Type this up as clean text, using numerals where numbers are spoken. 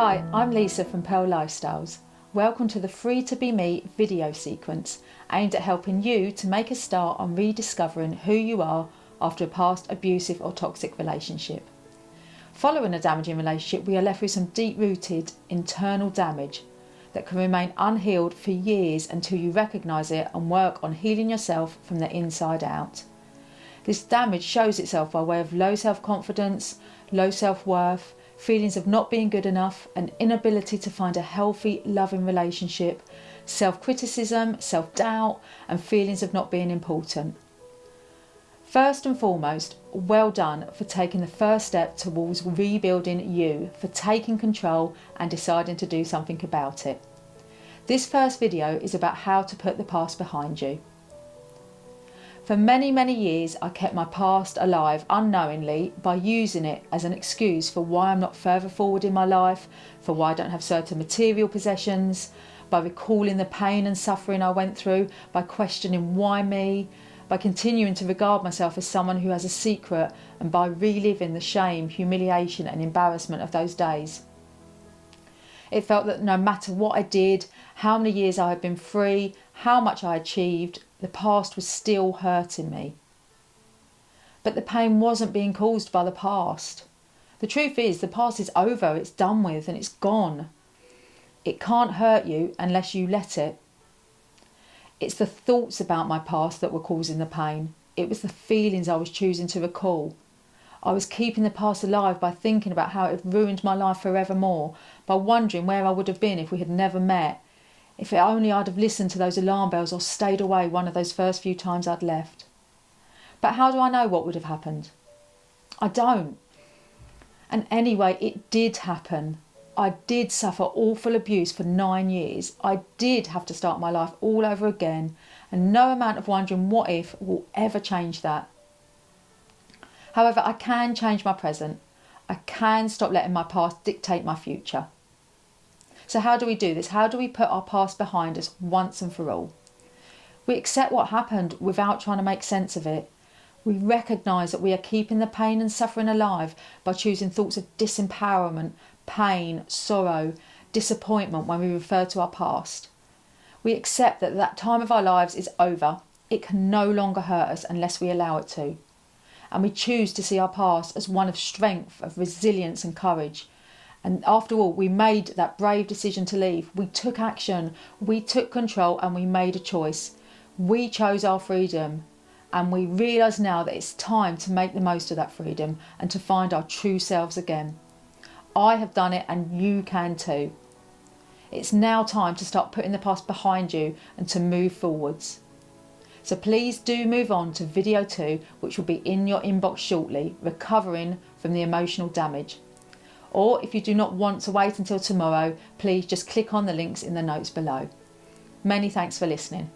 Hi, I'm Lisa from Pearl Lifestyles. Welcome to the Free to Be Me video sequence aimed at helping you to make a start on rediscovering who you are after a past abusive or toxic relationship. Following a damaging relationship, we are left with some deep-rooted internal damage that can remain unhealed for years until you recognise it and work on healing yourself from the inside out. This damage shows itself by way of low self-confidence, low self-worth, feelings of not being good enough, an inability to find a healthy, loving relationship, self-criticism, self-doubt, and feelings of not being important. First and foremost, well done for taking the first step towards rebuilding you, for taking control and deciding to do something about it. This first video is about how to put the past behind you. For many years, I kept my past alive unknowingly by using it as an excuse for why I'm not further forward in my life, for why I don't have certain material possessions, by recalling the pain and suffering I went through, by questioning why me, by continuing to regard myself as someone who has a secret, and by reliving the shame, humiliation and embarrassment of those days. It felt that no matter what I did, how many years I had been free, how much I achieved, the past was still hurting me. But the pain wasn't being caused by the past. The truth is, the past is over, it's done with and it's gone. It can't hurt you unless you let it. It's the thoughts about my past that were causing the pain. It was the feelings I was choosing to recall. I was keeping the past alive by thinking about how it had ruined my life forevermore, by wondering where I would have been if we had never met, if only I'd have listened to those alarm bells or stayed away one of those first few times I'd left. But how do I know what would have happened? I don't. And anyway, it did happen. I did suffer awful abuse for 9 years. I did have to start my life all over again, and no amount of wondering what if will ever change that. However, I can change my present. I can stop letting my past dictate my future. So how do we do this? How do we put our past behind us once and for all? We accept what happened without trying to make sense of it. We recognise that we are keeping the pain and suffering alive by choosing thoughts of disempowerment, pain, sorrow, disappointment when we refer to our past. We accept that that time of our lives is over. It can no longer hurt us unless we allow it to. And we choose to see our past as one of strength, of resilience and courage. And after all, we made that brave decision to leave. We took action, we took control and we made a choice. We chose our freedom, and we realise now that it's time to make the most of that freedom and to find our true selves again. I have done it and you can too. It's now time to start putting the past behind you and to move forwards. So please do move on to video 2, which will be in your inbox shortly, recovering from the emotional damage. Or if you do not want to wait until tomorrow, please just click on the links in the notes below. Many thanks for listening.